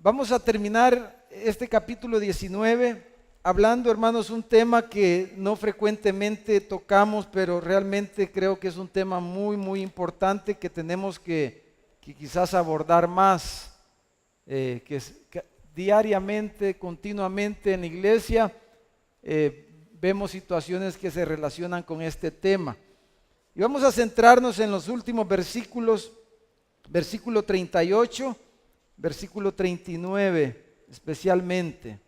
Vamos a terminar este capítulo 19 hablando, hermanos, un tema que no frecuentemente tocamos, pero realmente creo que es un tema muy importante que tenemos que quizás abordar más, que diariamente, continuamente en la iglesia vemos situaciones que se relacionan con este tema. Y vamos a centrarnos en los últimos versículos, versículo 38, versículo 39 especialmente,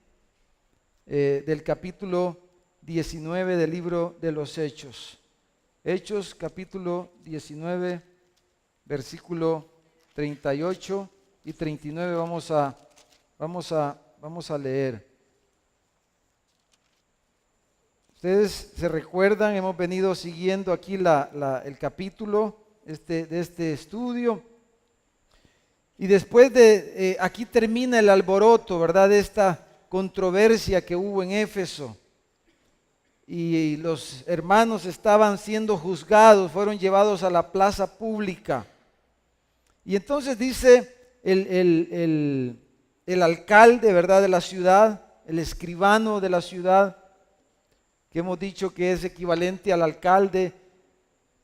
del capítulo 19 del libro de los Hechos. Hechos capítulo 19, versículo 38 y 39 vamos a leer. Ustedes se recuerdan, hemos venido siguiendo aquí el capítulo de este estudio. Y después de, aquí termina el alboroto, ¿verdad? De esta controversia que hubo en Éfeso. Y los hermanos estaban siendo juzgados, fueron llevados a la plaza pública. Y entonces dice el alcalde, ¿verdad? De la ciudad, el escribano de la ciudad, que hemos dicho que es equivalente al alcalde,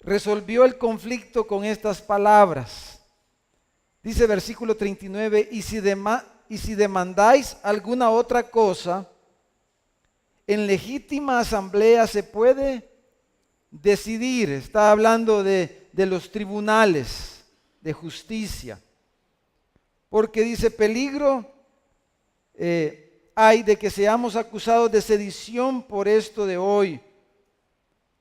resolvió el conflicto con estas palabras. Dice versículo 39, y si demandáis alguna otra cosa, en legítima asamblea se puede decidir. Está hablando de los tribunales de justicia. Porque dice, peligro hay de que seamos acusados de sedición por esto de hoy,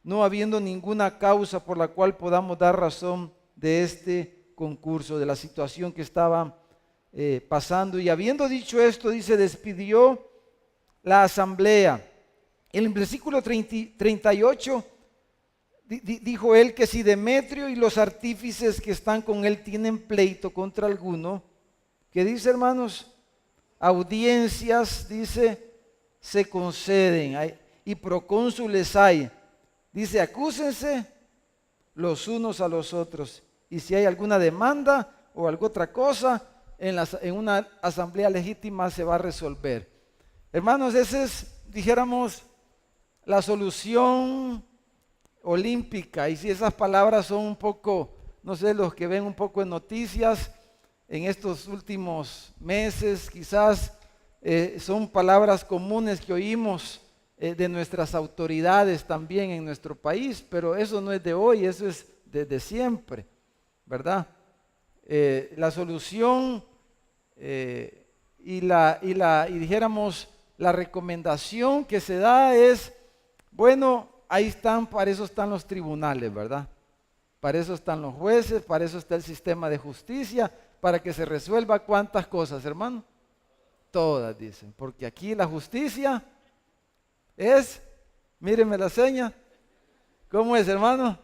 no habiendo ninguna causa por la cual podamos dar razón de este concurso, de la situación que estaba pasando. Y habiendo dicho esto, dice, despidió la asamblea. En el versículo 38 dijo él que si Demetrio y los artífices que están con él tienen pleito contra alguno, que dice, hermanos, audiencias, dice, se conceden, y procónsules hay. Dice, acúsense los unos a los otros. Y si hay alguna demanda o alguna otra cosa, en una asamblea legítima se va a resolver. Hermanos, esa es, dijéramos, la solución olímpica. Y si esas palabras son un poco, no sé, los que ven un poco en noticias en estos últimos meses, quizás son palabras comunes que oímos de nuestras autoridades también en nuestro país, pero eso no es de hoy, eso es desde siempre, ¿verdad? La solución y dijéramos la recomendación que se da es, bueno, ahí están, para eso están los tribunales, ¿verdad? Para eso están los jueces, para eso está el sistema de justicia, para que se resuelva cuántas cosas, hermano. Todas, dicen, porque aquí la justicia es, mírenme la seña, ¿cómo es, hermano?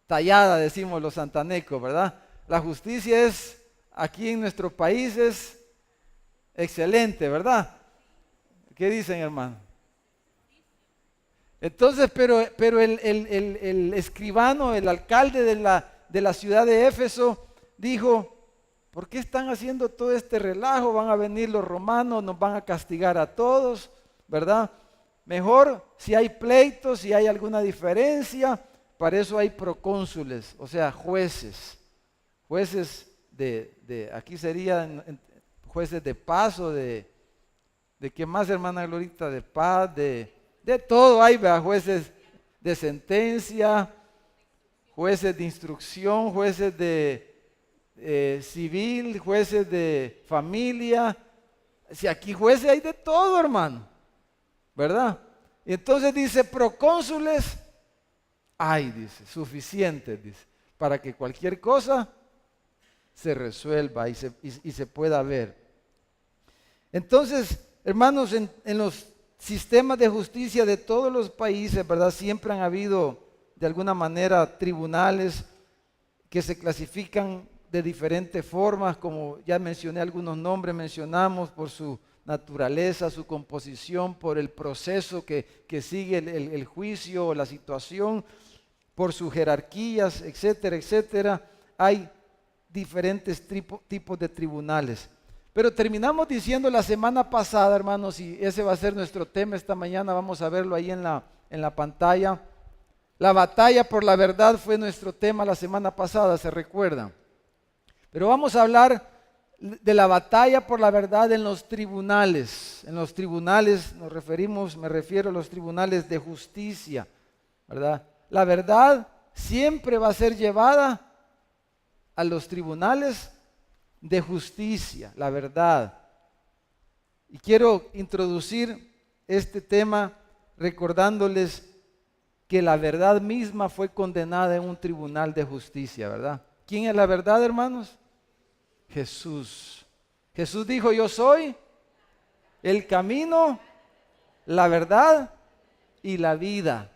Tallada, decimos los santanecos, ¿verdad? La justicia es, aquí en nuestro país es excelente, ¿verdad? ¿Qué dicen, hermano? Entonces, pero el escribano, el alcalde de la ciudad de Éfeso, dijo, ¿por qué están haciendo todo este relajo? Van a venir los romanos, nos van a castigar a todos, ¿verdad? Mejor, si hay pleitos, si hay alguna diferencia, para eso hay procónsules, o sea, jueces aquí serían jueces de paz o de qué más, hermana Glorita, de paz, de todo hay, ¿verdad? Jueces de sentencia, jueces de instrucción, jueces de civil, jueces de familia. Si aquí jueces hay de todo, hermano, ¿verdad? Y entonces dice, procónsules hay, dice, suficientes, dice, para que cualquier cosa se resuelva y se pueda ver. Entonces, hermanos, en los sistemas de justicia de todos los países, ¿verdad? Siempre han habido, de alguna manera, tribunales que se clasifican de diferentes formas, como ya mencioné algunos nombres, mencionamos por su naturaleza, su composición, por el proceso que sigue el juicio o la situación, por sus jerarquías, etcétera, etcétera. Hay diferentes tipos de tribunales. Pero terminamos diciendo la semana pasada, hermanos, y ese va a ser nuestro tema esta mañana, vamos a verlo ahí en la pantalla. La batalla por la verdad fue nuestro tema la semana pasada, ¿se recuerdan? Pero vamos a hablar de la batalla por la verdad en los tribunales. En los tribunales me refiero a los tribunales de justicia, ¿verdad? La verdad siempre va a ser llevada a los tribunales de justicia, la verdad. Y quiero introducir este tema recordándoles que la verdad misma fue condenada en un tribunal de justicia, ¿verdad? ¿Quién es la verdad, hermanos? Jesús. Jesús dijo, yo soy el camino, la verdad y la vida.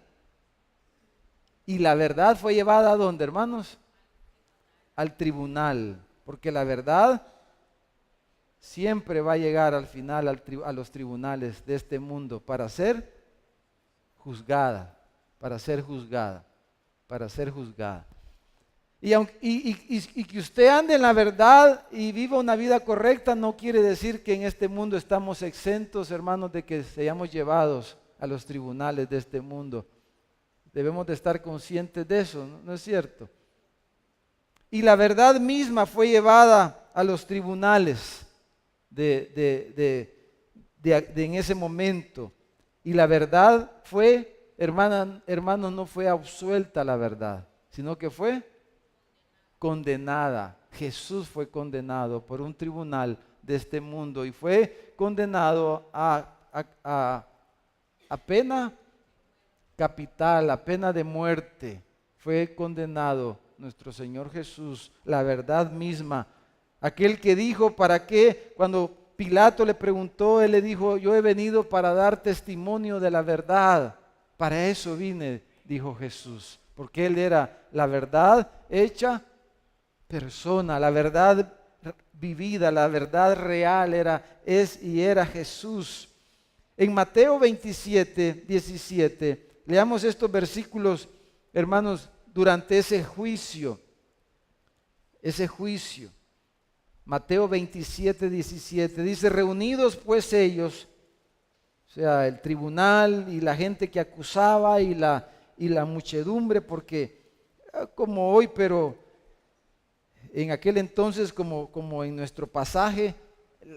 Y la verdad fue llevada ¿a dónde, hermanos? Al tribunal, porque la verdad siempre va a llegar al final a los tribunales de este mundo para ser juzgada, para ser juzgada, para ser juzgada. Y que usted ande en la verdad y viva una vida correcta no quiere decir que en este mundo estamos exentos, hermanos, de que seamos llevados a los tribunales de este mundo. Debemos de estar conscientes de eso, ¿no es cierto? Y la verdad misma fue llevada a los tribunales en ese momento. Y la verdad fue, hermanos, no fue absuelta la verdad, sino que fue condenada. Jesús fue condenado por un tribunal de este mundo y fue condenado a pena capital, a pena de muerte. Fue condenado nuestro Señor Jesús, la verdad misma. Aquel que dijo, ¿para qué? Cuando Pilato le preguntó, él le dijo, yo he venido para dar testimonio de la verdad. Para eso vine, dijo Jesús, porque él era la verdad hecha persona, la verdad vivida, la verdad real es y era Jesús. En Mateo 27, 17, leamos estos versículos, hermanos, durante ese juicio. Mateo 27, 17, dice, reunidos pues ellos, o sea, el tribunal y la gente que acusaba y la muchedumbre, porque como hoy, pero en aquel entonces, como en nuestro pasaje,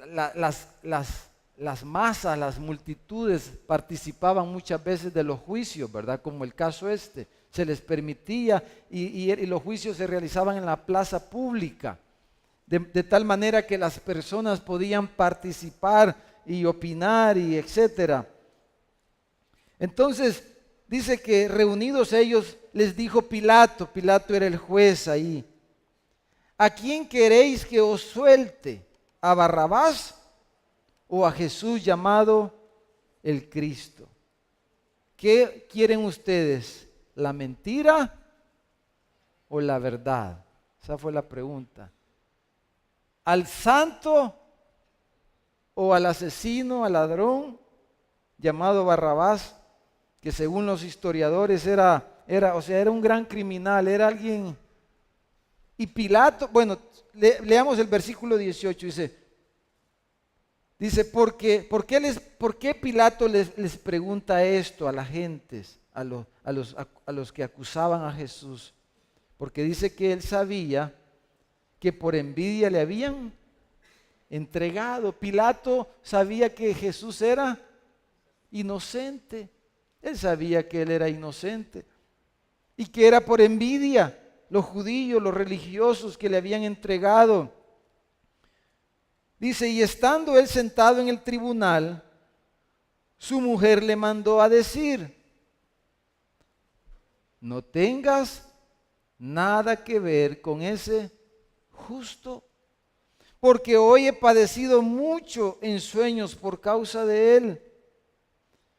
las masas, las multitudes participaban muchas veces de los juicios, ¿verdad? Como el caso se les permitía y los juicios se realizaban en la plaza pública, de tal manera que las personas podían participar y opinar y etcétera. Entonces, dice que reunidos ellos, les dijo Pilato era el juez ahí, ¿a quién queréis que os suelte? ¿A Barrabás o a Jesús llamado el Cristo? ¿Qué quieren ustedes? ¿La mentira o la verdad? Esa fue la pregunta. ¿Al santo o al asesino, al ladrón llamado Barrabás, que según los historiadores era un gran criminal, era alguien? Y Pilato, bueno, leamos el versículo 18, dice, ¿por qué Pilato les pregunta esto a las gentes, a los que acusaban a Jesús? Porque dice que él sabía que por envidia le habían entregado. Pilato sabía que Jesús era inocente. Él sabía que él era inocente y que era por envidia los judíos, los religiosos que le habían entregado. Dice, y estando él sentado en el tribunal, su mujer le mandó a decir, no tengas nada que ver con ese justo, porque hoy he padecido mucho en sueños por causa de él.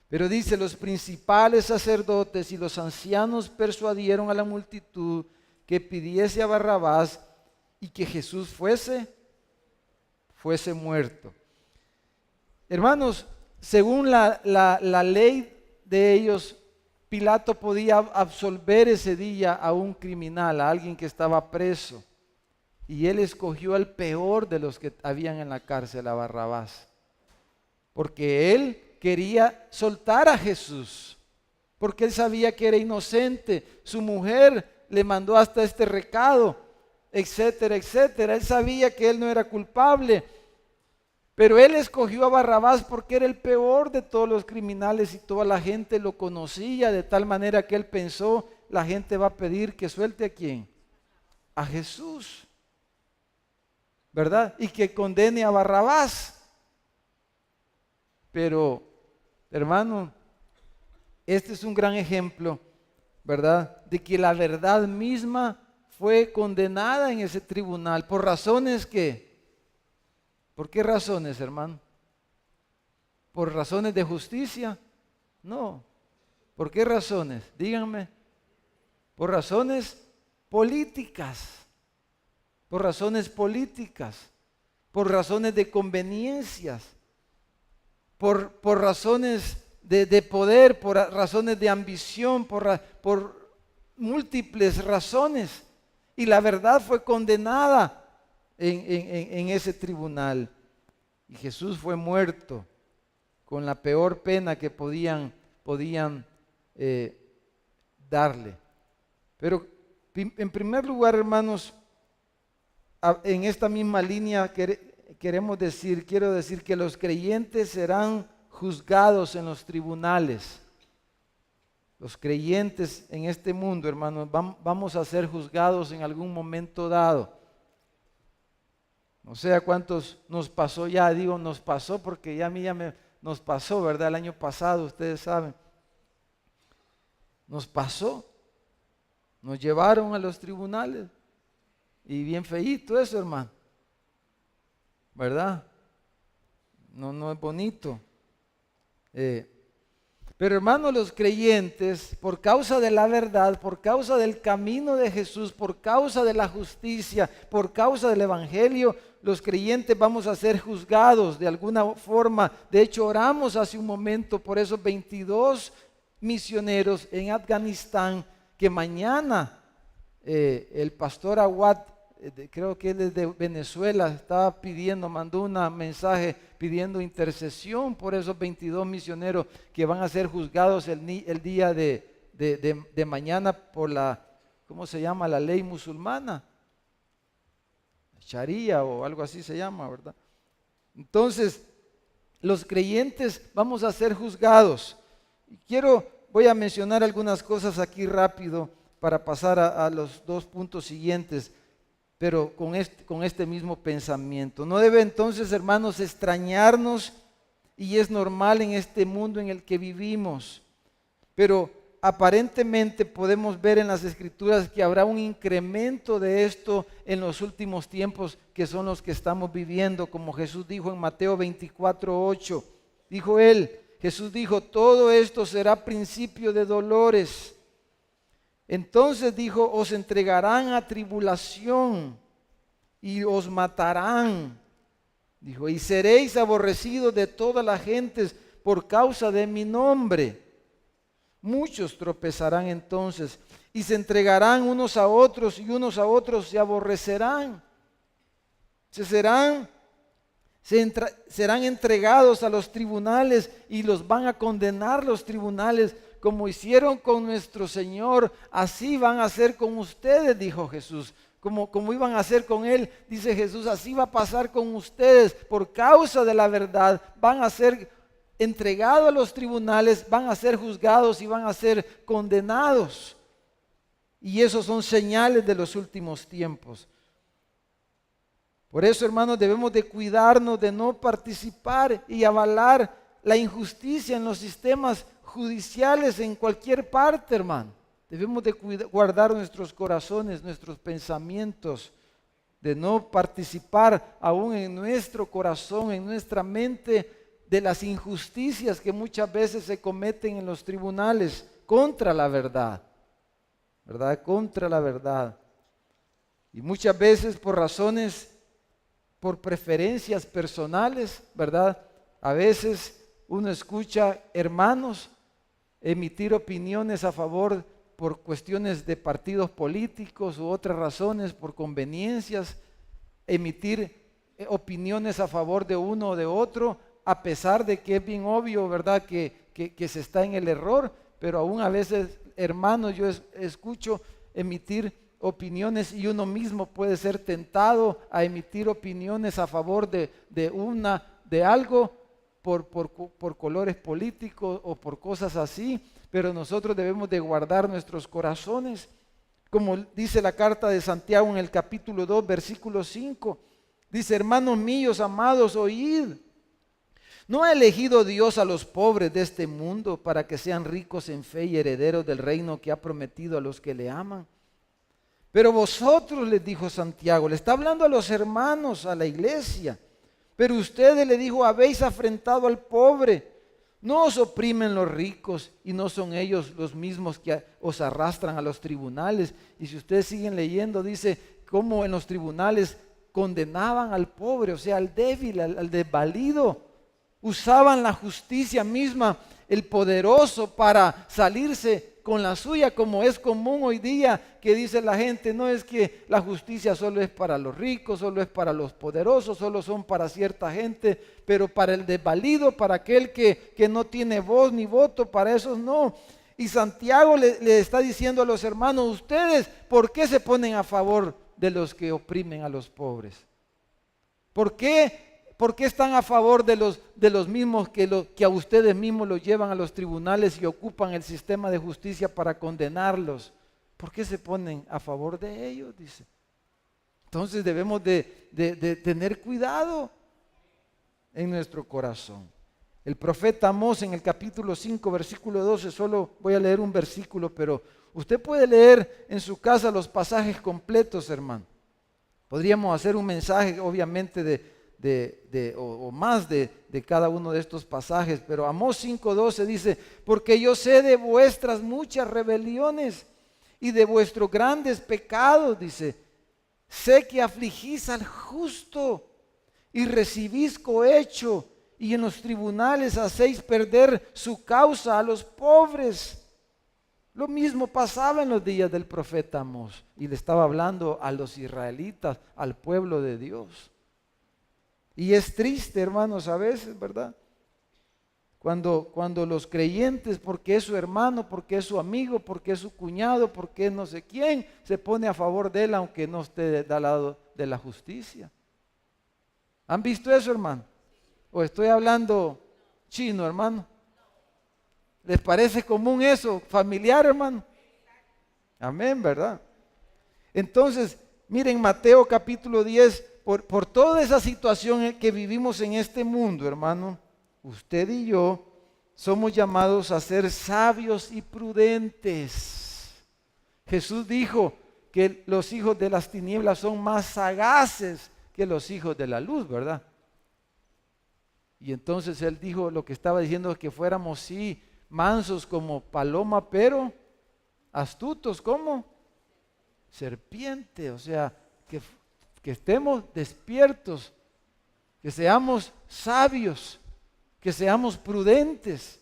Pero dice, los principales sacerdotes y los ancianos persuadieron a la multitud que pidiese a Barrabás y que Jesús fuese muerto. Hermanos, según la ley de ellos, Pilato podía absolver ese día a un criminal, a alguien que estaba preso. y él escogió al peor de los que habían en la cárcel, a Barrabás, porque él quería soltar a Jesús, porque él sabía que era inocente. Su mujer le mandó hasta este recado, etcétera, etcétera. Él sabía que él no era culpable, pero él escogió a Barrabás porque era el peor de todos los criminales y toda la gente lo conocía, de tal manera que él pensó, la gente va a pedir que suelte ¿a quién? A Jesús, ¿verdad? Y que condene a Barrabás. Pero, hermano, este es un gran ejemplo, ¿verdad? De que la verdad misma fue condenada en ese tribunal. ¿Por razones qué? ¿Por qué razones, hermano? ¿Por razones de justicia? No. ¿Por qué razones? Díganme. Por razones políticas. Por razones políticas. Por razones de conveniencias. Por razones de poder, por razones de ambición, por múltiples razones. Y la verdad fue condenada en ese tribunal. Y Jesús fue muerto con la peor pena que podían darle. Pero en primer lugar, hermanos, en esta misma línea quiero decir que los creyentes serán juzgados en los tribunales. Los creyentes en este mundo, hermanos, vamos a ser juzgados en algún momento dado. No sé a cuántos nos pasó ya, digo nos pasó porque ya a mí nos pasó, ¿verdad? El año pasado, ustedes saben. Nos pasó. Nos llevaron a los tribunales. Y bien feíto eso, hermano. ¿Verdad? No es bonito. Pero hermanos, los creyentes, por causa de la verdad, por causa del camino de Jesús, por causa de la justicia, por causa del evangelio, los creyentes vamos a ser juzgados de alguna forma. De hecho, oramos hace un momento por esos 22 misioneros en Afganistán, que mañana el pastor Awad, creo que él es de Venezuela, estaba mandó un mensaje pidiendo intercesión por esos 22 misioneros que van a ser juzgados el día de mañana por la, ¿cómo se llama? La ley musulmana, Sharia o algo así se llama, ¿verdad? Entonces, los creyentes vamos a ser juzgados. Voy a mencionar algunas cosas aquí rápido para pasar a los dos puntos siguientes, pero con este mismo pensamiento. No debe entonces, hermanos, extrañarnos, y es normal en este mundo en el que vivimos, pero aparentemente podemos ver en las Escrituras que habrá un incremento de esto en los últimos tiempos, que son los que estamos viviendo, como Jesús dijo en Mateo 24:8. Jesús dijo, todo esto será principio de dolores. Entonces dijo, os entregarán a tribulación y os matarán. Dijo, y seréis aborrecidos de todas las gentes por causa de mi nombre. Muchos tropezarán entonces y se entregarán unos a otros y unos a otros se aborrecerán. Serán entregados a los tribunales y los van a condenar los tribunales. Como hicieron con nuestro Señor, así van a hacer con ustedes, dijo Jesús. Como iban a hacer con Él, dice Jesús, así va a pasar con ustedes. Por causa de la verdad, van a ser entregados a los tribunales, van a ser juzgados y van a ser condenados. Y esos son señales de los últimos tiempos. Por eso, hermanos, debemos de cuidarnos de no participar y avalar la injusticia en los sistemas judiciales en cualquier parte, hermano. Debemos de guardar nuestros corazones, nuestros pensamientos, de no participar aún en nuestro corazón, en nuestra mente, de las injusticias que muchas veces se cometen en los tribunales contra la verdad, ¿verdad? Contra la verdad. Y muchas veces por preferencias personales, ¿verdad? A veces uno escucha hermanos emitir opiniones a favor por cuestiones de partidos políticos u otras razones, por conveniencias, emitir opiniones a favor de uno o de otro, a pesar de que es bien obvio, ¿verdad?, que se está en el error, pero aún a veces, hermanos, yo escucho emitir opiniones y uno mismo puede ser tentado a emitir opiniones a favor de algo por colores políticos o por cosas así, pero nosotros debemos de guardar nuestros corazones, como dice la carta de Santiago en el capítulo 2, versículo 5, dice: hermanos míos amados, oíd. ¿No ha elegido Dios a los pobres de este mundo para que sean ricos en fe y herederos del reino que ha prometido a los que le aman? Pero vosotros, les dijo Santiago, le está hablando a los hermanos, a la iglesia, pero ustedes, le dijo, habéis afrentado al pobre. No os oprimen los ricos y no son ellos los mismos que os arrastran a los tribunales. Y si ustedes siguen leyendo, dice cómo en los tribunales condenaban al pobre, o sea, al débil, al desvalido. Usaban la justicia misma, el poderoso, para salirse con la suya, como es común hoy día, que dice la gente: no, es que la justicia solo es para los ricos, solo es para los poderosos, solo son para cierta gente, pero para el desvalido, para aquel que no tiene voz ni voto, para esos no. Y Santiago le está diciendo a los hermanos: ustedes, ¿por qué se ponen a favor de los que oprimen a los pobres? ¿Por qué están a favor de los mismos que a ustedes mismos los llevan a los tribunales y ocupan el sistema de justicia para condenarlos? ¿Por qué se ponen a favor de ellos? Dice. Entonces debemos de tener cuidado en nuestro corazón. El profeta Amós en el capítulo 5, versículo 12, solo voy a leer un versículo, pero usted puede leer en su casa los pasajes completos, hermano. Podríamos hacer un mensaje, obviamente, o más de cada uno de estos pasajes, pero Amós 5:12 dice: porque yo sé de vuestras muchas rebeliones y de vuestros grandes pecados, dice, sé que afligís al justo y recibís cohecho, y en los tribunales hacéis perder su causa a los pobres. Lo mismo pasaba en los días del profeta Amós, y le estaba hablando a los israelitas, al pueblo de Dios. Y es triste, hermanos, a veces, ¿verdad? Cuando los creyentes, porque es su hermano, porque es su amigo, porque es su cuñado, porque es no sé quién, se pone a favor de él aunque no esté al lado de la justicia. ¿Han visto eso, hermano? ¿O estoy hablando chino, hermano? ¿Les parece común eso, familiar, hermano? Amén, ¿verdad? Entonces, miren Mateo capítulo 10, por toda esa situación que vivimos en este mundo, hermano, usted y yo somos llamados a ser sabios y prudentes. Jesús dijo que los hijos de las tinieblas son más sagaces que los hijos de la luz, ¿verdad? Y entonces él dijo, lo que estaba diciendo es que fuéramos, sí, mansos como paloma, pero astutos como serpiente, o sea, que estemos despiertos, que seamos sabios, que seamos prudentes,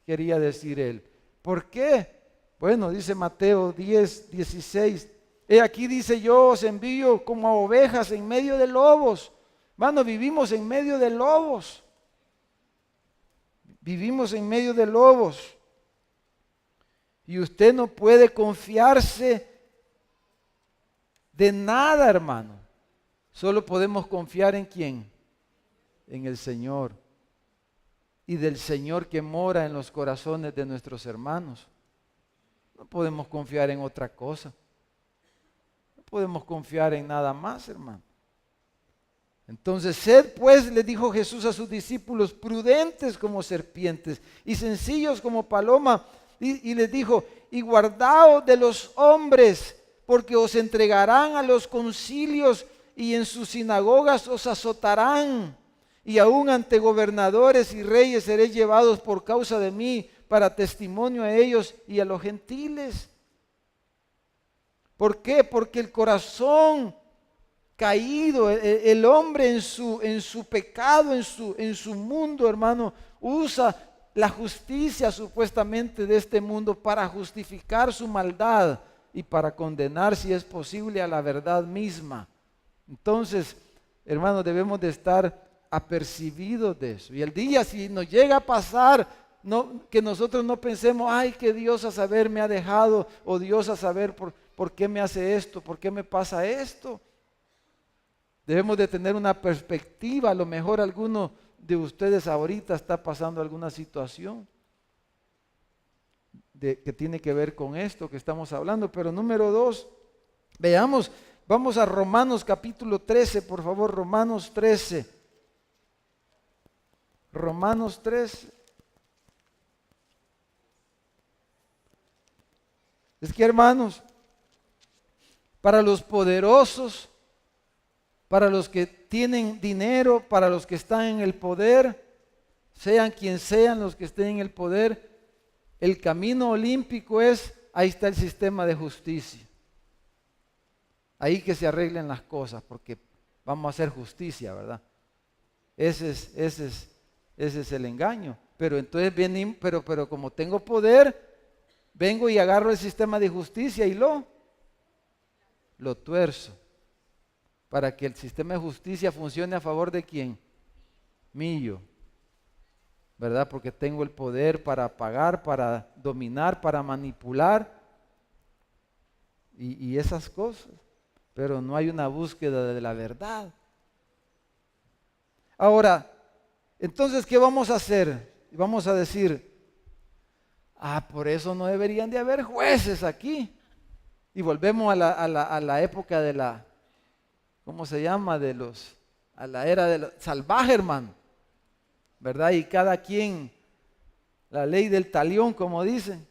quería decir él. ¿Por qué? Bueno, dice Mateo 10:16, aquí dice: yo os envío como a ovejas en medio de lobos. Mano, vivimos en medio de lobos. Vivimos en medio de lobos. Y usted no puede confiarse de nada, hermano. Solo podemos confiar en ¿quién? En el Señor. Y del Señor que mora en los corazones de nuestros hermanos. No podemos confiar en otra cosa. No podemos confiar en nada más, hermano. Entonces, sed pues, le dijo Jesús a sus discípulos, prudentes como serpientes y sencillos como paloma. Y les dijo: y guardaos de los hombres, porque os entregarán a los concilios y en sus sinagogas os azotarán. Y aún ante gobernadores y reyes seréis llevados por causa de mí, para testimonio a ellos y a los gentiles. ¿Por qué? Porque el corazón caído, el hombre en su pecado, en su mundo, hermano, usa la justicia supuestamente de este mundo para justificar su maldad y para condenar, si es posible, a la verdad misma. Entonces, hermanos, debemos de estar apercibidos de eso. Y el día, si nos llega a pasar, que nosotros no pensemos, ay, que Dios a saber me ha dejado, o Dios a saber por qué me hace esto, por qué me pasa esto. Debemos de tener una perspectiva. A lo mejor alguno de ustedes ahorita está pasando alguna situación que tiene que ver con esto que estamos hablando. Pero número 2, veamos, vamos a Romanos capítulo 13, por favor, Romanos 13. Romanos 13. Es que, hermanos, para los poderosos, para los que tienen dinero, para los que están en el poder, sean quien sean los que estén en el poder, el camino olímpico es, ahí está el sistema de justicia. Ahí que se arreglen las cosas, porque vamos a hacer justicia, ¿verdad? Ese es el engaño. Pero entonces viene, pero como tengo poder, vengo y agarro el sistema de justicia y lo tuerzo, para que el sistema de justicia funcione a favor de ¿quién? Mío, ¿verdad? Porque tengo el poder para pagar, para dominar, para manipular y esas cosas, pero no hay una búsqueda de la verdad. Ahora, entonces, ¿qué vamos a hacer? Vamos a decir, por eso no deberían de haber jueces aquí. Y volvemos a la época de la, ¿cómo se llama? A la era de los salvaje, hermano, ¿verdad? Y cada quien, la ley del talión, como dicen,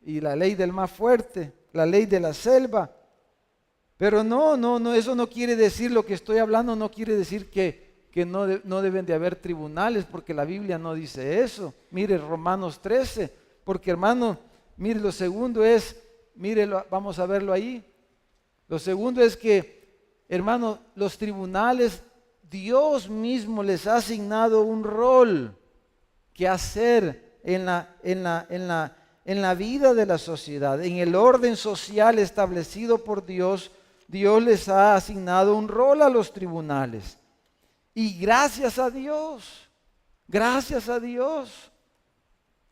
y la ley del más fuerte, la ley de la selva. Pero no, eso no quiere decir, lo que estoy hablando no quiere decir que no deben de haber tribunales, porque la Biblia no dice eso. Mire Romanos 13, porque, hermano, mire, lo segundo es, mírelo, vamos a verlo ahí. Lo segundo es que, hermano, los tribunales, Dios mismo les ha asignado un rol que hacer en la vida de la sociedad, en el orden social establecido por Dios. Dios les ha asignado un rol a los tribunales. Y gracias a Dios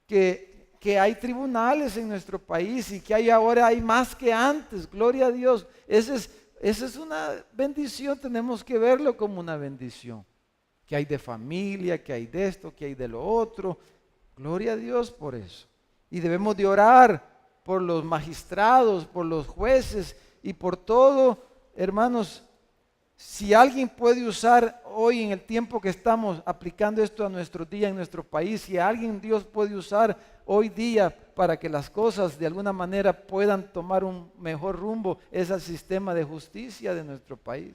que hay tribunales en nuestro país y que ahora hay más que antes, gloria a Dios. Esa es una bendición, tenemos que verlo como una bendición. Que hay de familia, que hay de esto, que hay de lo otro, gloria a Dios por eso. Y debemos de orar por los magistrados, por los jueces y por todo, hermanos. Si alguien puede usar hoy, en el tiempo que estamos aplicando esto a nuestro día en nuestro país, si alguien Dios puede usar hoy día para que las cosas de alguna manera puedan tomar un mejor rumbo, es el sistema de justicia de nuestro país.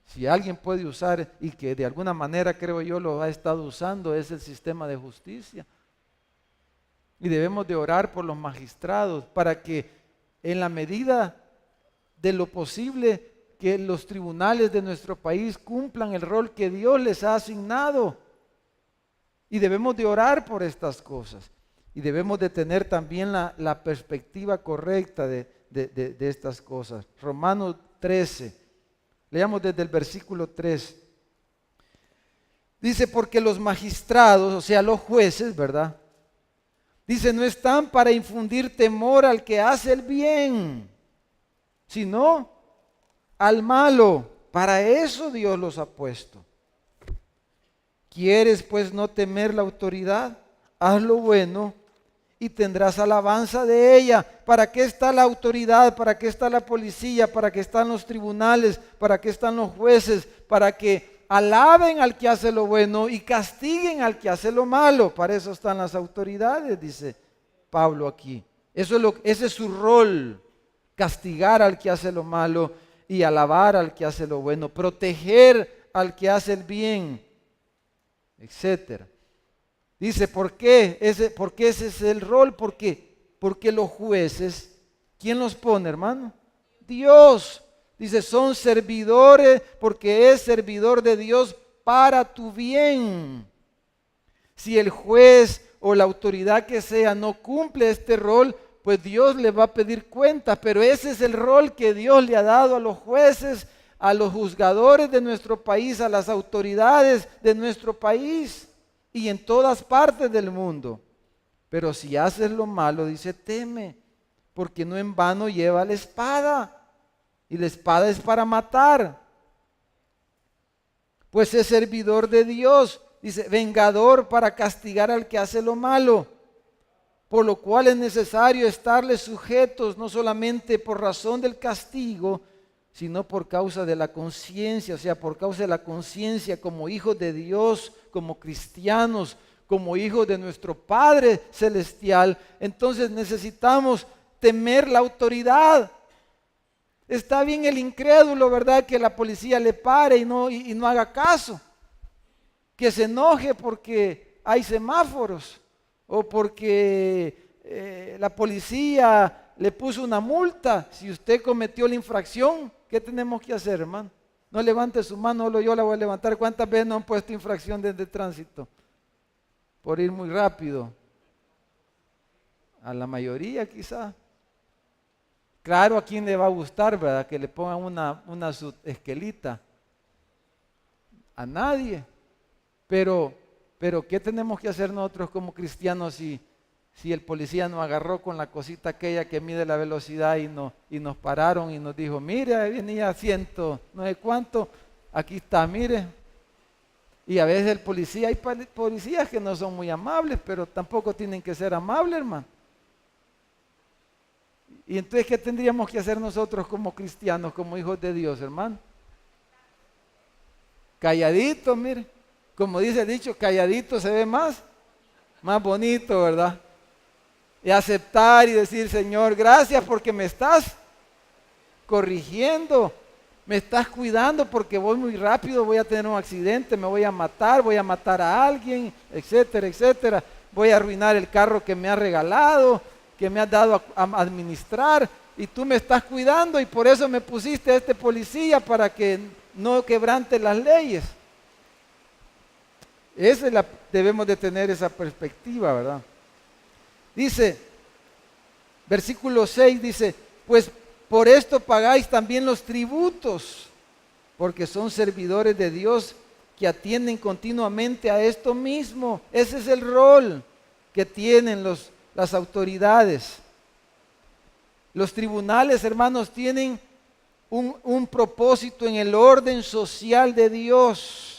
Si alguien puede usar, y que de alguna manera creo yo lo ha estado usando, es el sistema de justicia. Y debemos de orar por los magistrados para que en la medida de lo posible que los tribunales de nuestro país cumplan el rol que Dios les ha asignado. Y debemos de orar por estas cosas. Y debemos de tener también la perspectiva correcta de estas cosas. Romanos 13. Leamos desde el versículo 3. Dice, porque los magistrados, o sea, los jueces, ¿verdad? Dice, no están para infundir temor al que hace el bien, sino al malo. Para eso Dios los ha puesto. ¿Quieres pues no temer la autoridad? Haz lo bueno y tendrás alabanza de ella. ¿Para qué está la autoridad? ¿Para qué está la policía? ¿Para qué están los tribunales? ¿Para qué están los jueces? Para que alaben al que hace lo bueno y castiguen al que hace lo malo. Para eso están las autoridades, dice Pablo aquí. Ese es su rol. Castigar al que hace lo malo y alabar al que hace lo bueno, proteger al que hace el bien, etcétera. Dice, ¿por qué? Porque ese es el rol. Porque los jueces, ¿quién los pone, hermano? Dios. Dice, son servidores, porque es servidor de Dios para tu bien. Si el juez o la autoridad que sea no cumple este rol, pues Dios le va a pedir cuentas, pero ese es el rol que Dios le ha dado a los jueces, a los juzgadores de nuestro país, a las autoridades de nuestro país y en todas partes del mundo. Pero si haces lo malo, dice, teme, porque no en vano lleva la espada, y la espada es para matar. Pues es servidor de Dios, dice, vengador para castigar al que hace lo malo, por lo cual es necesario estarles sujetos, no solamente por razón del castigo, sino por causa de la conciencia, o sea, por causa de la conciencia como hijos de Dios, como cristianos, como hijos de nuestro Padre Celestial. Entonces necesitamos temer la autoridad. Está bien el incrédulo, ¿verdad? Que la policía le pare y no haga caso. Que se enoje porque hay semáforos o porque la policía le puso una multa. Si usted cometió la infracción, ¿qué tenemos que hacer, hermano? No levante su mano, solo yo la voy a levantar. ¿Cuántas veces no han puesto infracción desde tránsito? Por ir muy rápido. A la mayoría quizá. Claro, ¿a quién le va a gustar, verdad? Que le pongan una esquelita. A nadie. Pero ¿qué tenemos que hacer nosotros como cristianos si el policía nos agarró con la cosita aquella que mide la velocidad y nos pararon y nos dijo, mire, ahí venía a 100, no sé cuánto, aquí está, mire. Y a veces el policía, hay policías que no son muy amables, pero tampoco tienen que ser amables, hermano. Y entonces, ¿qué tendríamos que hacer nosotros como cristianos, como hijos de Dios, hermano? Calladito, mire. Como dice el dicho, calladito se ve más bonito, ¿verdad? Y aceptar y decir, Señor, gracias porque me estás corrigiendo, me estás cuidando porque voy muy rápido, voy a tener un accidente, me voy a matar a alguien, etcétera, etcétera. Voy a arruinar el carro que me has regalado, que me has dado a administrar, y tú me estás cuidando y por eso me pusiste a este policía para que no quebrante las leyes. Debemos de tener esa perspectiva, ¿verdad? Dice, versículo 6 dice, pues por esto pagáis también los tributos, porque son servidores de Dios que atienden continuamente a esto mismo. Ese es el rol que tienen las autoridades. Los tribunales, hermanos, tienen un propósito en el orden social de Dios.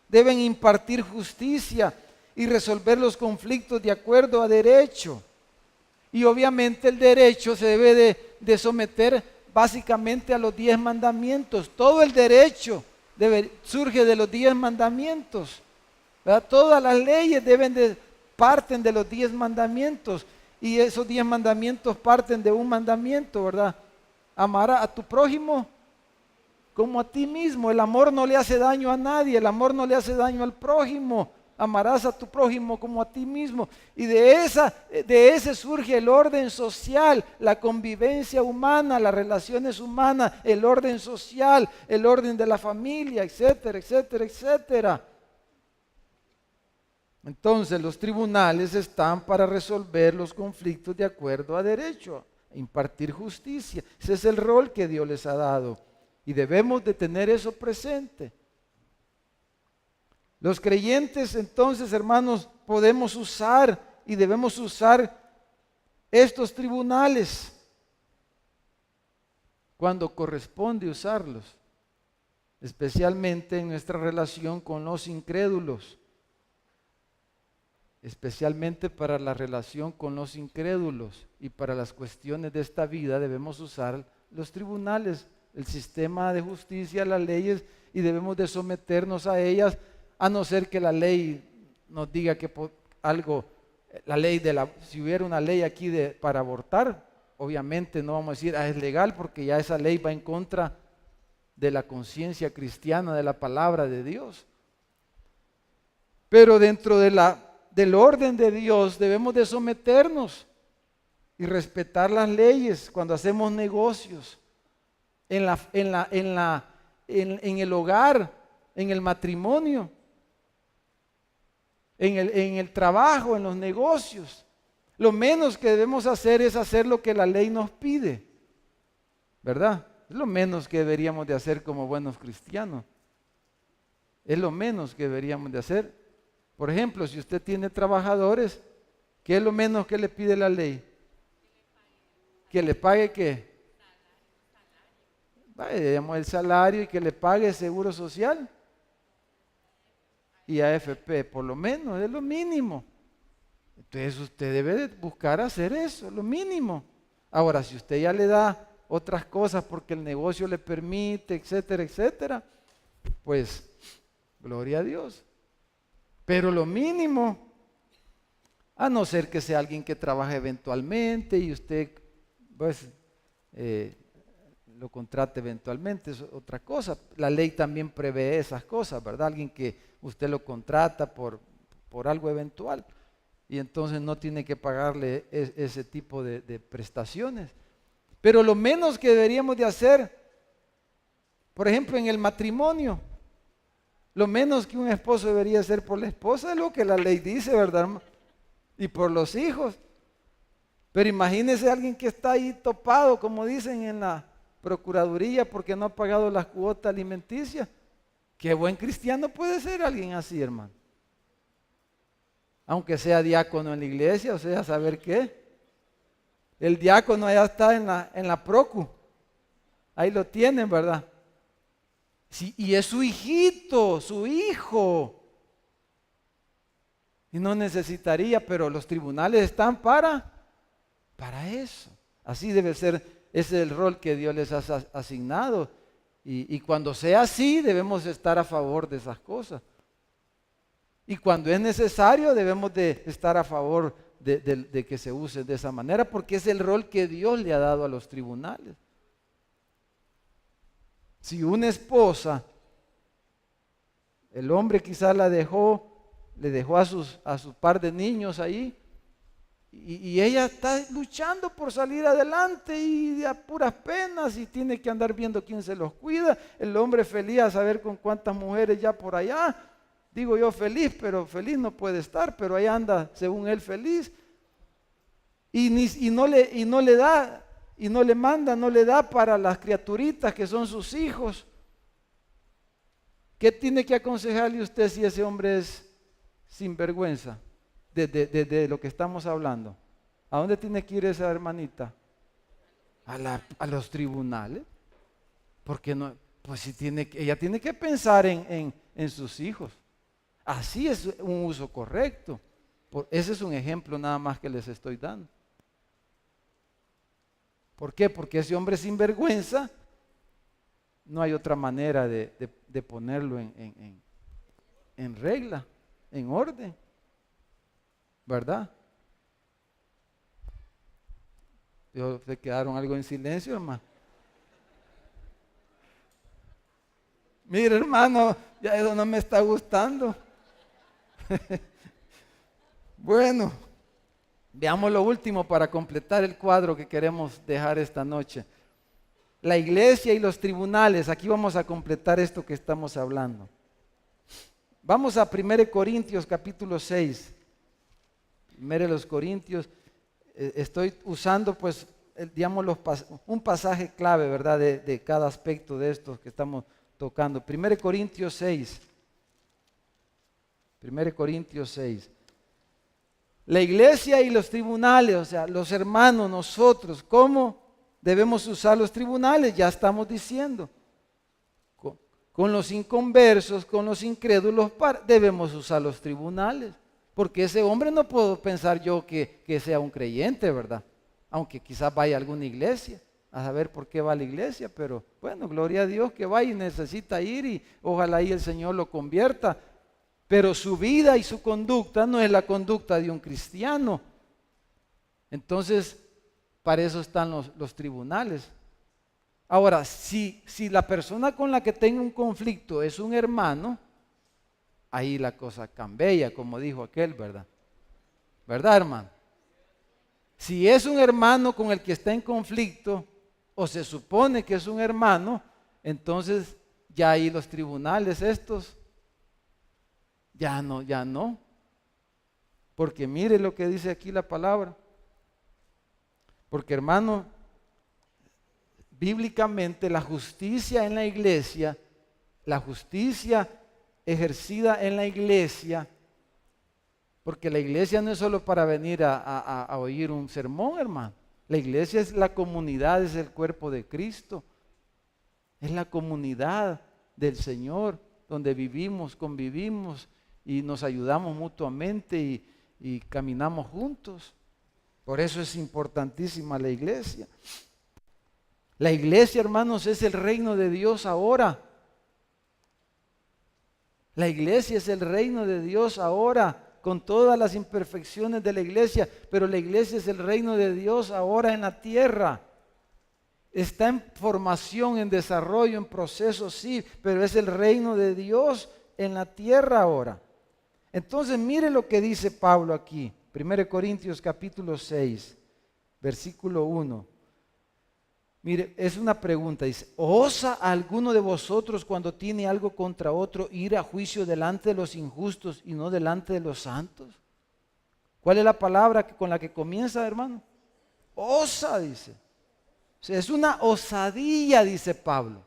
Deben impartir justicia y resolver los conflictos de acuerdo a derecho. Y obviamente el derecho se debe de someter básicamente a los 10 mandamientos. Todo el derecho surge de los 10 mandamientos, ¿verdad? Todas las leyes parten de los 10 mandamientos. Y esos 10 mandamientos parten de un mandamiento, ¿verdad? Amarás a tu prójimo como a ti mismo. El amor no le hace daño a nadie, el amor no le hace daño al prójimo. Amarás a tu prójimo como a ti mismo. Y de ese surge el orden social, la convivencia humana, las relaciones humanas, el orden social, el orden de la familia, etcétera, etcétera, etcétera. Entonces los tribunales están para resolver los conflictos de acuerdo a derecho, impartir justicia. Ese es el rol que Dios les ha dado y debemos de tener eso presente. Los creyentes, entonces, hermanos, podemos usar y debemos usar estos tribunales cuando corresponde usarlos, especialmente en nuestra relación con los incrédulos. Especialmente para la relación con los incrédulos y para las cuestiones de esta vida debemos usar los tribunales, el sistema de justicia, las leyes, y debemos de someternos a ellas, a no ser que la ley nos diga que algo, si hubiera una ley aquí para abortar, obviamente no vamos a decir, es legal, porque ya esa ley va en contra de la conciencia cristiana, de la palabra de Dios. Pero dentro del orden de Dios debemos de someternos y respetar las leyes cuando hacemos negocios, en el hogar, en el matrimonio, en el trabajo, en los negocios. Lo menos que debemos hacer es hacer lo que la ley nos pide, ¿verdad? Es lo menos que deberíamos de hacer como buenos cristianos. Es lo menos que deberíamos de hacer. Por ejemplo, si usted tiene trabajadores, ¿qué es lo menos que le pide la ley? Que le pague ¿qué? Digamos, el salario y que le pague seguro social y AFP, por lo menos, es lo mínimo. Entonces usted debe de buscar hacer eso, lo mínimo. Ahora, si usted ya le da otras cosas porque el negocio le permite, etcétera, etcétera, pues gloria a Dios. Pero lo mínimo, a no ser que sea alguien que trabaje eventualmente y usted pues lo contrate eventualmente, es otra cosa. La ley también prevé esas cosas, ¿verdad? Alguien que usted lo contrata por algo eventual y entonces no tiene que pagarle ese tipo de prestaciones. Pero lo menos que deberíamos de hacer, por ejemplo, en el matrimonio, lo menos que un esposo debería hacer por la esposa es lo que la ley dice, ¿verdad, hermano? Y por los hijos. Pero imagínese a alguien que está ahí topado, como dicen en la procuraduría, porque no ha pagado las cuotas alimenticias. Qué buen cristiano puede ser alguien así, hermano. Aunque sea diácono en la iglesia, o sea, ¿saber qué? El diácono allá está en la procu. Ahí lo tienen, ¿verdad? Sí, y es su hijito, su hijo. Y no necesitaría, pero los tribunales están para eso. Así debe ser, ese es el rol que Dios les ha asignado. Y cuando sea así, debemos estar a favor de esas cosas. Y cuando es necesario, debemos de estar a favor de que se use de esa manera, porque es el rol que Dios le ha dado a los tribunales. Si una esposa, el hombre quizás le dejó a su par de niños ahí, y ella está luchando por salir adelante y a puras penas y tiene que andar viendo quién se los cuida. El hombre feliz a saber con cuántas mujeres ya por allá. Digo yo feliz, pero feliz no puede estar, pero ahí anda según él feliz. Y no le da, y no le manda, no le da para las criaturitas que son sus hijos. ¿Qué tiene que aconsejarle usted si ese hombre es sinvergüenza? De lo que estamos hablando. ¿A dónde tiene que ir esa hermanita? A los tribunales. Porque no, pues si ella tiene que pensar en sus hijos. Así es un uso correcto. Ese es un ejemplo nada más que les estoy dando. ¿Por qué? Porque ese hombre sinvergüenza, no hay otra manera de ponerlo en regla, en orden. ¿Verdad? ¿Se quedaron algo en silencio, hermano? Mire, hermano, ya eso no me está gustando. Bueno, veamos lo último para completar el cuadro que queremos dejar esta noche. La iglesia y los tribunales, aquí vamos a completar esto que estamos hablando. Vamos a 1 Corintios capítulo 6. 1 Corintios, estoy usando pues, digamos, un pasaje clave, ¿verdad? De cada aspecto de estos que estamos tocando. 1 Corintios 6. 1 Corintios 6. La iglesia y los tribunales, o sea, los hermanos, nosotros, ¿cómo debemos usar los tribunales? Ya estamos diciendo. Con los inconversos, con los incrédulos, debemos usar los tribunales. Porque ese hombre no puedo pensar yo que sea un creyente, ¿verdad? Aunque quizás vaya a alguna iglesia, a saber por qué va a la iglesia, pero bueno, gloria a Dios que va y necesita ir y ojalá ahí el Señor lo convierta. Pero su vida y su conducta no es la conducta de un cristiano. Entonces, para eso están los tribunales. Ahora, si la persona con la que tenga un conflicto es un hermano, ahí la cosa cambia, como dijo aquel, ¿verdad? ¿Verdad, hermano? Si es un hermano con el que está en conflicto, o se supone que es un hermano, entonces ya ahí los tribunales estos, ya no. Porque mire lo que dice aquí la palabra. Porque, hermano, bíblicamente la justicia en la iglesia, la justicia ejercida en la iglesia, porque la iglesia no es solo para venir a oír un sermón, hermano. La iglesia es la comunidad, es el cuerpo de Cristo. Es la comunidad del Señor, donde vivimos, convivimos y nos ayudamos mutuamente y caminamos juntos. Por eso es importantísima la iglesia. La iglesia, hermanos, es el reino de Dios ahora. La iglesia es el reino de Dios ahora, con todas las imperfecciones de la iglesia, pero la iglesia es el reino de Dios ahora en la tierra. Está en formación, en desarrollo, en proceso, sí, pero es el reino de Dios en la tierra ahora. Entonces, mire lo que dice Pablo aquí, 1 Corintios capítulo 6, versículo 1. Mire, es una pregunta, dice, ¿osa alguno de vosotros cuando tiene algo contra otro ir a juicio delante de los injustos y no delante de los santos? ¿Cuál es la palabra con la que comienza, hermano? Osa, dice. O sea, es una osadía, dice Pablo.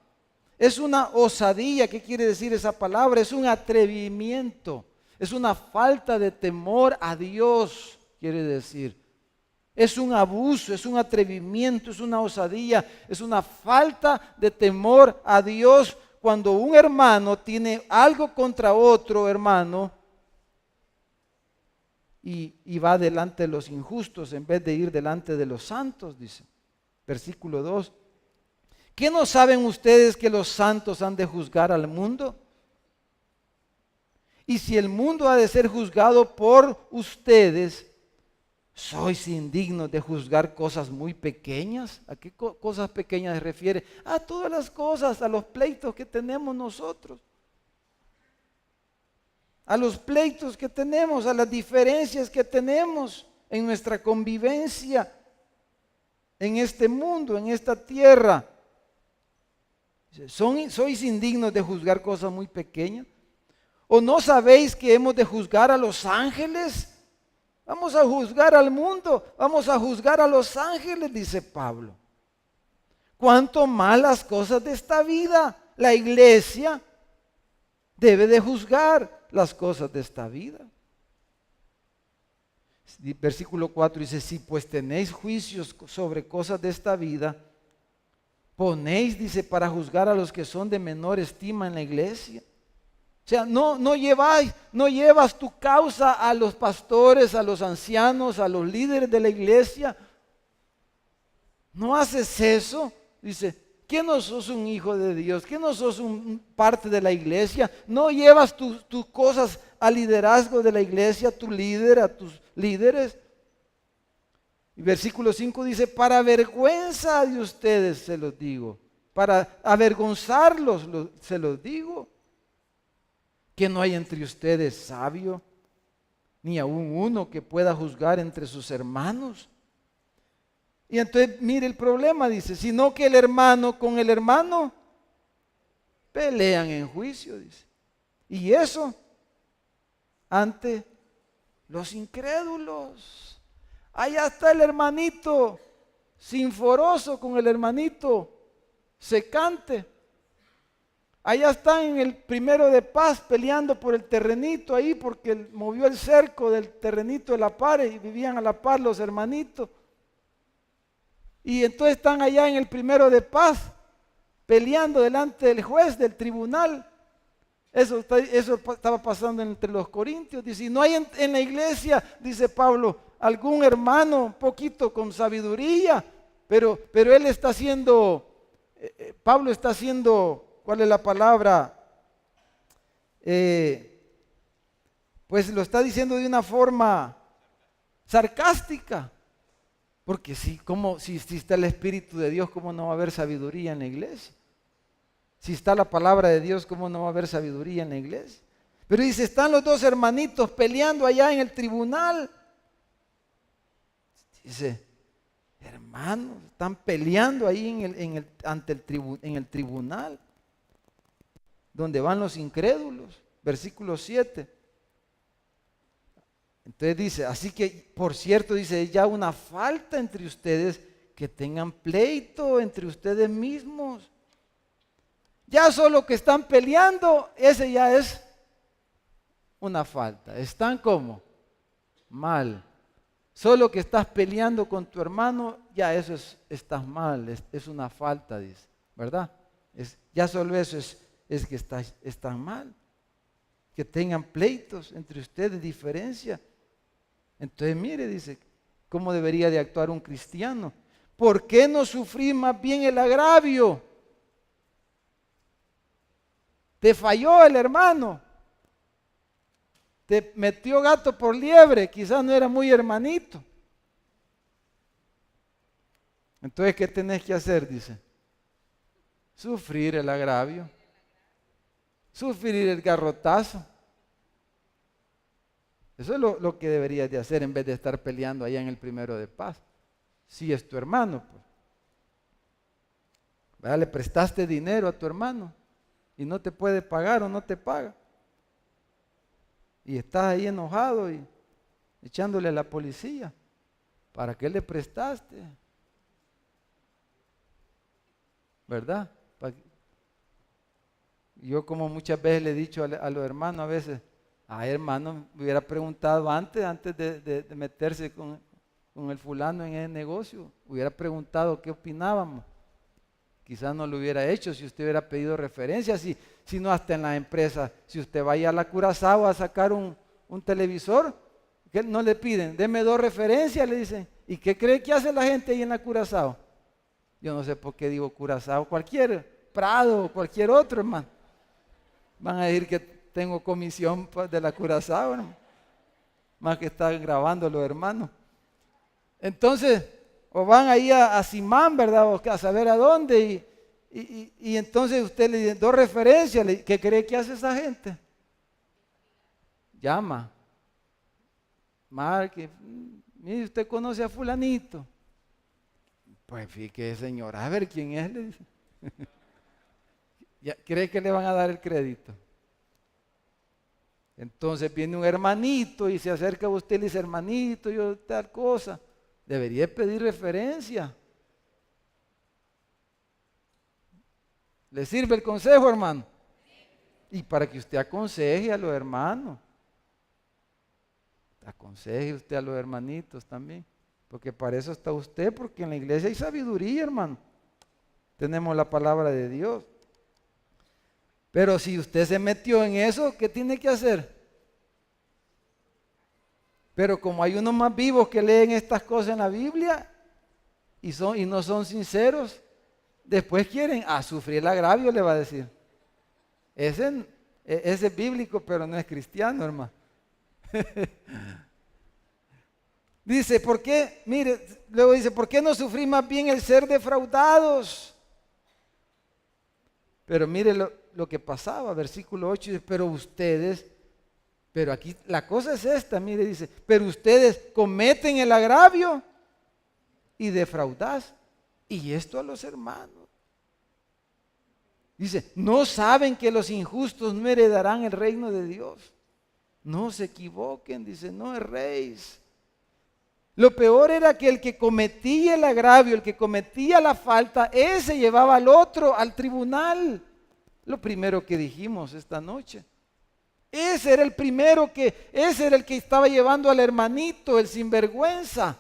Es una osadía. ¿Qué quiere decir esa palabra? Es un atrevimiento. Es una falta de temor a Dios, quiere decir. Es un abuso, es un atrevimiento, es una osadía, es una falta de temor a Dios cuando un hermano tiene algo contra otro hermano y va delante de los injustos en vez de ir delante de los santos, dice. Versículo 2. ¿Qué no saben ustedes que los santos han de juzgar al mundo? Y si el mundo ha de ser juzgado por ustedes, ¿sois indignos de juzgar cosas muy pequeñas? ¿A qué cosas pequeñas se refiere? A todas las cosas, a los pleitos que tenemos nosotros. A los pleitos que tenemos, a las diferencias que tenemos en nuestra convivencia, en este mundo, en esta tierra. ¿Sois indignos de juzgar cosas muy pequeñas? ¿O no sabéis que hemos de juzgar a los ángeles? Vamos a juzgar al mundo, vamos a juzgar a los ángeles, dice Pablo. Cuanto más las cosas de esta vida, la iglesia debe de juzgar las cosas de esta vida. Versículo 4 dice, si pues tenéis juicios sobre cosas de esta vida, ponéis, dice, para juzgar a los que son de menor estima en la iglesia. O sea, no llevas tu causa a los pastores, a los ancianos, a los líderes de la iglesia. No haces eso. Dice, ¿qué no sos un hijo de Dios? ¿Qué no sos parte de la iglesia? No llevas tus cosas al liderazgo de la iglesia, a tu líder, a tus líderes. Y versículo 5 dice, para vergüenza de ustedes se los digo, para avergonzarlos se los digo. Que no hay entre ustedes sabio, ni aun uno que pueda juzgar entre sus hermanos. Y entonces mire el problema, dice, sino que el hermano con el hermano pelean en juicio, dice. Y eso ante los incrédulos. Allá está el hermanito sinforoso con el hermanito secante. Allá están en el 1 de Paz peleando por el terrenito ahí porque movió el cerco del terrenito de la par y vivían a la par los hermanitos. Y entonces están allá en el 1 de Paz peleando delante del juez del tribunal. Eso estaba pasando entre los corintios. Dice, y no hay en la iglesia, dice Pablo, algún hermano un poquito con sabiduría, pero él está haciendo, Pablo está haciendo, ¿cuál es la palabra? Pues lo está diciendo de una forma sarcástica. Porque si está el Espíritu de Dios, ¿cómo no va a haber sabiduría en la iglesia? Si está la palabra de Dios, ¿cómo no va a haber sabiduría en la iglesia? Pero dice, están los dos hermanitos peleando allá en el tribunal. Dice, hermanos, están peleando ahí en el tribunal, donde van los incrédulos. Versículo 7. Entonces dice, así que, por cierto, dice, ya una falta entre ustedes que tengan pleito entre ustedes mismos. Ya solo que están peleando, ese ya es una falta. ¿Están como? Mal. Solo que estás peleando con tu hermano, ya eso estás mal, es una falta, dice, ¿verdad? Ya solo eso es que están mal. Que tengan pleitos entre ustedes, diferencia. Entonces mire, dice, ¿cómo debería de actuar un cristiano? ¿Por qué no sufrir más bien el agravio? Te falló el hermano. Te metió gato por liebre, quizás no era muy hermanito. Entonces, ¿qué tenés que hacer? Dice, sufrir el agravio, sufrir el garrotazo. Eso es lo que deberías de hacer en vez de estar peleando allá en el primero de paz. Si es tu hermano, pues. ¿Verdad? Le prestaste dinero a tu hermano y no te puede pagar o no te paga. Y estás ahí enojado y echándole a la policía. ¿Para qué le prestaste? ¿Verdad? Yo como muchas veces le he dicho a los hermanos a veces, ay hermano, me hubiera preguntado antes de meterse con el fulano en el negocio, hubiera preguntado qué opinábamos. Quizás no lo hubiera hecho si usted hubiera pedido referencias, si no hasta en la empresa, si usted vaya a la Curazao a sacar un televisor, que no le piden, deme 2 referencias, le dicen, ¿y qué cree que hace la gente ahí en la Curazao? Yo no sé por qué digo Curazao, cualquier Prado, cualquier otro, hermano. Van a decir que tengo comisión de la Curazao, hermano. Más que están grabando los hermanos. Entonces, o van ahí a Simán, ¿verdad? O a saber a dónde. Y entonces usted le dice 2 referencias. ¿Qué cree que hace esa gente? Llama. Marque. Mire, usted conoce a fulanito. Pues fíjese, señora, a ver quién es, le dice. ¿Cree que le van a dar el crédito? Entonces viene un hermanito y se acerca a usted y le dice, hermanito, yo tal cosa. Debería pedir referencia. ¿Le sirve el consejo, hermano? Y para que usted aconseje a los hermanos. Aconseje usted a los hermanitos también. Porque para eso está usted, porque en la iglesia hay sabiduría, hermano. Tenemos la palabra de Dios. Pero si usted se metió en eso, ¿qué tiene que hacer? Pero como hay unos más vivos que leen estas cosas en la Biblia y no son sinceros, después quieren sufrir el agravio, le va a decir. Ese es bíblico, pero no es cristiano, hermano. Dice, ¿por qué? Mire, luego dice, ¿por qué no sufrir más bien el ser defraudados? Pero mire lo que pasaba, versículo 8, dice, pero aquí la cosa es esta, mire, dice, pero ustedes cometen el agravio y defraudás, y esto a los hermanos. Dice, ¿no saben que los injustos no heredarán el reino de Dios? No se equivoquen, dice, no erréis. Lo peor era que el que cometía el agravio, el que cometía la falta, ese llevaba al otro al tribunal. Lo primero que dijimos esta noche. Ese era el que estaba llevando al hermanito, el sinvergüenza.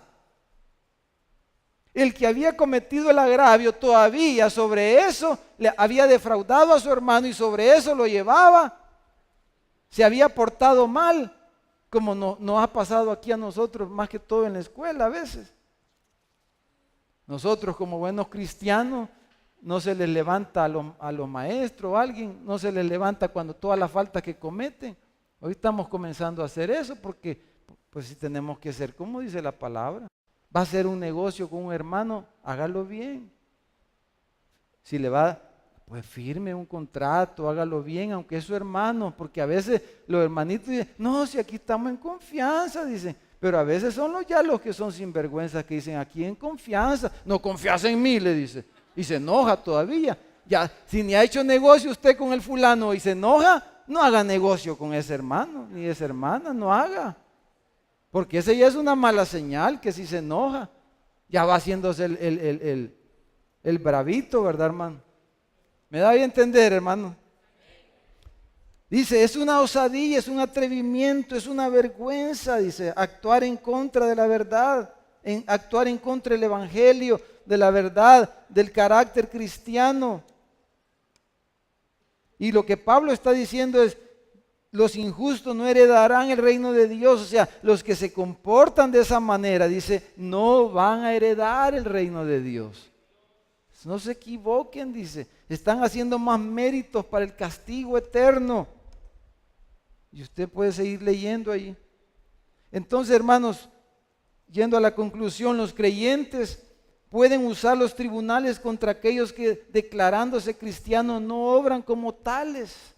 El que había cometido el agravio todavía sobre eso le había defraudado a su hermano y sobre eso lo llevaba. Se había portado mal, como nos ha pasado aquí a nosotros, más que todo en la escuela a veces. Nosotros como buenos cristianos no se les levanta a los maestros o a alguien, no se les levanta cuando toda la falta que cometen. Hoy estamos comenzando a hacer eso porque pues si tenemos que ser, como dice la palabra, va a hacer un negocio con un hermano, hágalo bien. Si le va, pues firme un contrato, hágalo bien, aunque es su hermano, porque a veces los hermanitos dicen, no, si aquí estamos en confianza, dicen, pero a veces son los que son sinvergüenzas que dicen, aquí en confianza, no confías en mí, le dice, y se enoja todavía. Ya, si ni ha hecho negocio usted con el fulano y se enoja, no haga negocio con ese hermano, ni esa hermana, no haga. Porque esa ya es una mala señal, que si se enoja. Ya va haciéndose el bravito, ¿verdad, hermano? ¿Me da bien entender, hermano? Dice, es una osadía, es un atrevimiento, es una vergüenza, dice, actuar en contra de la verdad, actuar en contra del evangelio, de la verdad, del carácter cristiano. Y lo que Pablo está diciendo es, los injustos no heredarán el reino de Dios. O sea, los que se comportan de esa manera, dice, no van a heredar el reino de Dios. No se equivoquen, dice, están haciendo más méritos para el castigo eterno. Y usted puede seguir leyendo ahí. Entonces, hermanos, yendo a la conclusión, los creyentes pueden usar los tribunales contra aquellos que declarándose cristianos no obran como tales.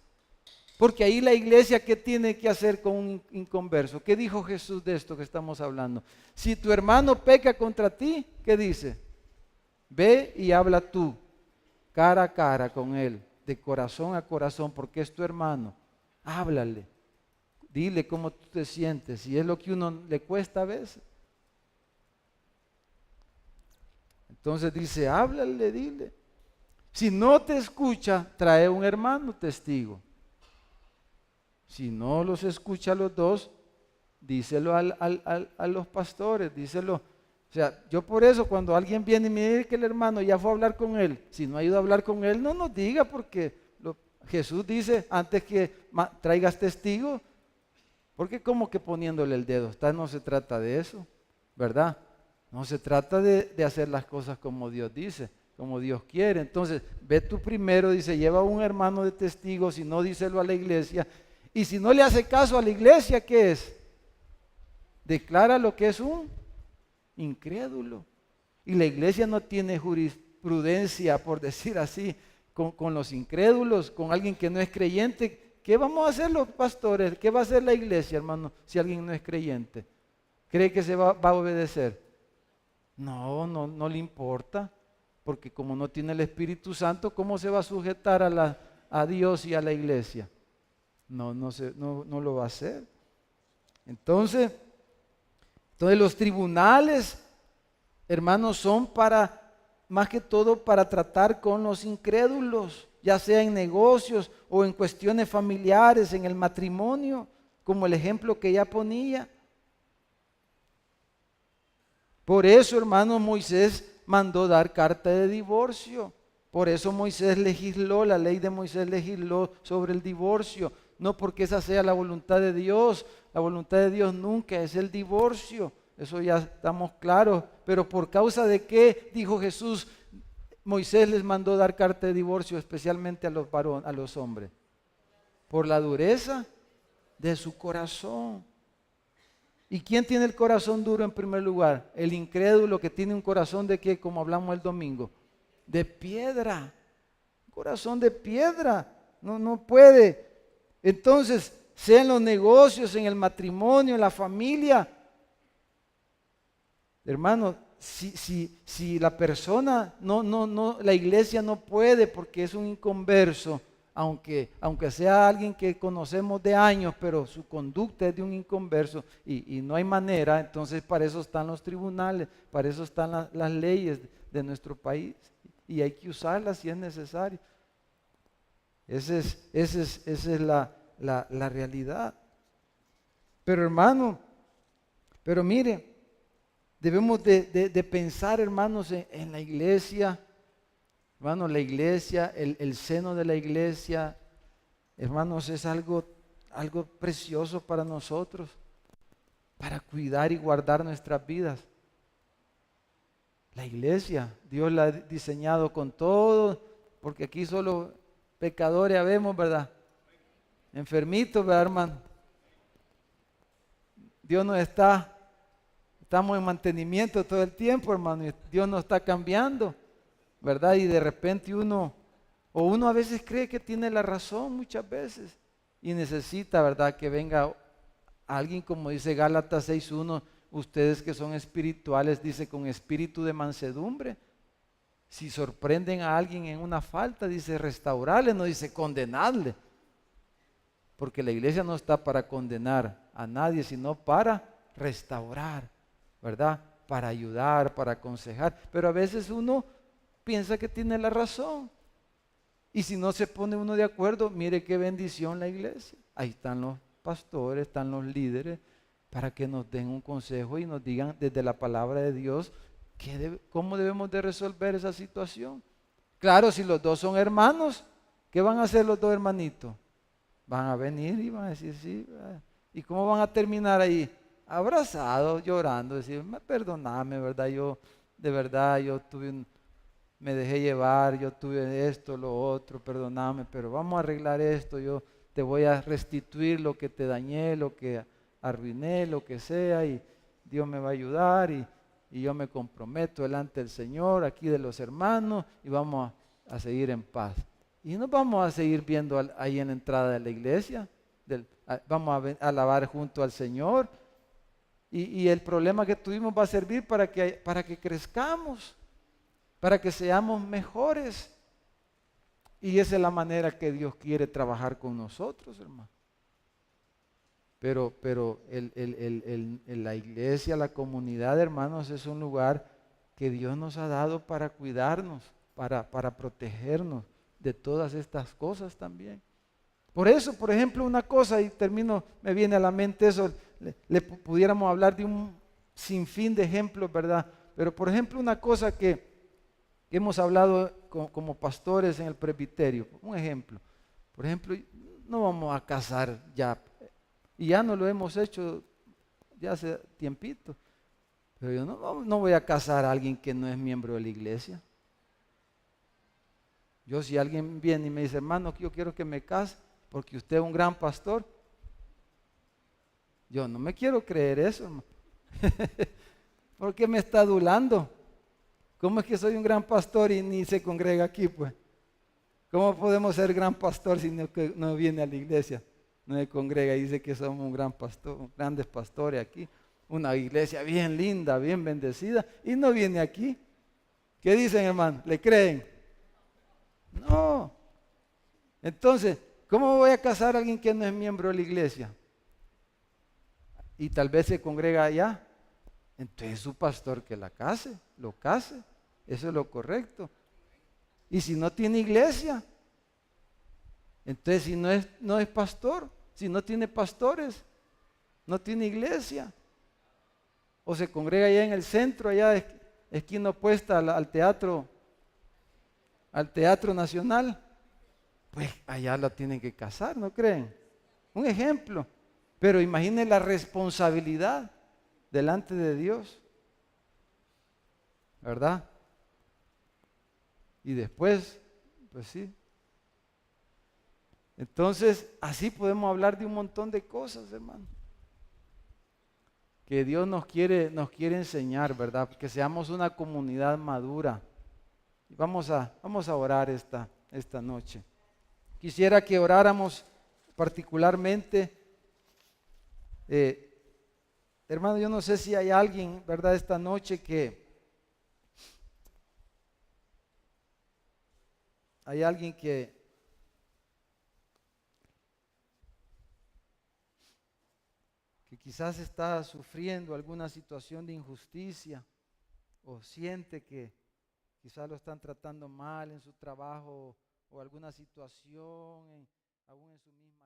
Porque ahí la iglesia, ¿qué tiene que hacer con un inconverso? ¿Qué dijo Jesús de esto que estamos hablando? Si tu hermano peca contra ti, ¿qué dice? Ve y habla tú, cara a cara con él, de corazón a corazón, porque es tu hermano. Háblale, dile cómo tú te sientes, y es lo que uno le cuesta a veces. Entonces dice, háblale, dile. Si no te escucha, trae un hermano testigo. Si no los escucha a los dos, díselo a los pastores, díselo. O sea, yo por eso cuando alguien viene y me dice que el hermano ya fue a hablar con él, si no ha ido a hablar con él, no nos diga, porque Jesús dice, antes que traigas testigos, porque como que poniéndole el dedo, no se trata de eso, ¿verdad? No se trata de hacer las cosas como Dios dice, como Dios quiere. Entonces, ve tú primero, dice, lleva a un hermano de testigo, si no, díselo a la iglesia. Y si no le hace caso a la iglesia, ¿qué es? Declara lo que es un incrédulo. Y la iglesia no tiene jurisprudencia, por decir así, con los incrédulos, con alguien que no es creyente. ¿Qué vamos a hacer los pastores? ¿Qué va a hacer la iglesia, hermano, si alguien no es creyente? ¿Cree que se va a obedecer? No le importa, porque como no tiene el Espíritu Santo, ¿cómo se va a sujetar a Dios y a la iglesia? No lo va a hacer. Entonces los tribunales, hermanos, son más que todo para tratar con los incrédulos, ya sea en negocios o en cuestiones familiares, en el matrimonio, como el ejemplo que ya ponía. Por eso, hermano, Moisés mandó dar carta de divorcio. Por eso Moisés legisló, la ley de Moisés legisló sobre el divorcio. No porque esa sea la voluntad de Dios. La voluntad de Dios nunca es el divorcio. Eso ya estamos claros. Pero ¿por causa de qué, dijo Jesús, Moisés les mandó dar carta de divorcio especialmente a los hombres? Por la dureza de su corazón. ¿Y quién tiene el corazón duro en primer lugar? El incrédulo, que tiene un corazón de qué, como hablamos el domingo, de piedra. Corazón de piedra. No puede. Entonces, sea en los negocios, en el matrimonio, en la familia. Hermano, si la persona, la iglesia no puede porque es un inconverso, aunque sea alguien que conocemos de años, pero su conducta es de un inconverso y no hay manera, entonces para eso están los tribunales, para eso están las leyes de nuestro país y hay que usarlas si es necesario. Esa es la realidad. Pero hermano, mire, debemos de pensar, hermanos, en la iglesia. Hermanos, la iglesia, el seno de la iglesia, hermanos, es algo precioso para nosotros, para cuidar y guardar nuestras vidas. La iglesia, Dios la ha diseñado con todo, porque aquí solo pecadores habemos, ¿verdad? Enfermitos, ¿verdad, hermano? Dios no estamos en mantenimiento todo el tiempo, hermano, y Dios nos está cambiando, ¿verdad? Y de repente uno a veces cree que tiene la razón muchas veces y necesita, ¿verdad?, que venga alguien, como dice Gálatas 6:1, ustedes que son espirituales, dice, con espíritu de mansedumbre. Si sorprenden a alguien en una falta, dice restaurarle, no dice condenarle. Porque la iglesia no está para condenar a nadie, sino para restaurar, ¿verdad? para ayudar, para aconsejar, pero a veces uno piensa que tiene la razón. Y si no se pone uno de acuerdo, mire qué bendición la iglesia. Ahí están los pastores, están los líderes, para que nos den un consejo y nos digan desde la palabra de Dios cómo debemos de resolver esa situación. Claro, si los dos son hermanos, ¿qué van a hacer los dos hermanitos? Van a venir y van a decir sí. ¿Y cómo van a terminar ahí? Abrazados, llorando, decir, perdóname, ¿verdad? De verdad, me dejé llevar, yo tuve esto, lo otro, perdóname, pero vamos a arreglar esto, yo te voy a restituir lo que te dañé, lo que arruiné, lo que sea, y Dios me va a ayudar, y yo me comprometo delante del Señor, aquí de los hermanos, y vamos a seguir en paz. Y nos vamos a seguir viendo ahí en la entrada de la iglesia, vamos a alabar junto al Señor, y el problema que tuvimos va a servir para que crezcamos, para que seamos mejores. Y esa es la manera que Dios quiere trabajar con nosotros, hermano. Pero la iglesia, la comunidad, hermanos, es un lugar que Dios nos ha dado para cuidarnos, para protegernos de todas estas cosas también. Por eso, por ejemplo, una cosa, y termino, me viene a la mente eso, le pudiéramos hablar de un sinfín de ejemplos, ¿verdad? Pero por ejemplo, una cosa que hemos hablado como pastores en el presbiterio, un ejemplo. Por ejemplo, no vamos a casar ya, y ya no lo hemos hecho ya hace tiempito, pero yo no voy a casar a alguien que no es miembro de la iglesia. Yo, si alguien viene y me dice, hermano, yo quiero que me case porque usted es un gran pastor, yo no me quiero creer eso, hermano. ¿Por qué me está adulando? ¿Cómo es que soy un gran pastor y ni se congrega aquí, pues? ¿Cómo podemos ser gran pastor si no viene a la iglesia? No se congrega y dice que somos un gran pastor, grandes pastores aquí. Una iglesia bien linda, bien bendecida, y no viene aquí. ¿Qué dicen, hermano? ¿Le creen? No. Entonces, ¿cómo voy a casar a alguien que no es miembro de la iglesia? Y tal vez se congrega allá. Entonces su pastor que lo case. Eso es lo correcto. Y si no tiene iglesia, entonces si no es pastor, si no tiene pastores, no tiene iglesia, o se congrega allá en el centro, allá esquina opuesta al teatro nacional, pues allá la tienen que casar, ¿no creen? Un ejemplo. Pero imaginen la responsabilidad delante de Dios, ¿verdad? Y después, pues sí. Entonces, así podemos hablar de un montón de cosas, hermano. Que Dios nos quiere enseñar, ¿verdad? Que seamos una comunidad madura. Vamos a orar esta noche. Quisiera que oráramos particularmente. Hermano, yo no sé si hay alguien, ¿verdad? Esta noche hay alguien que quizás está sufriendo alguna situación de injusticia o siente que quizás lo están tratando mal en su trabajo o alguna situación, aún en su misma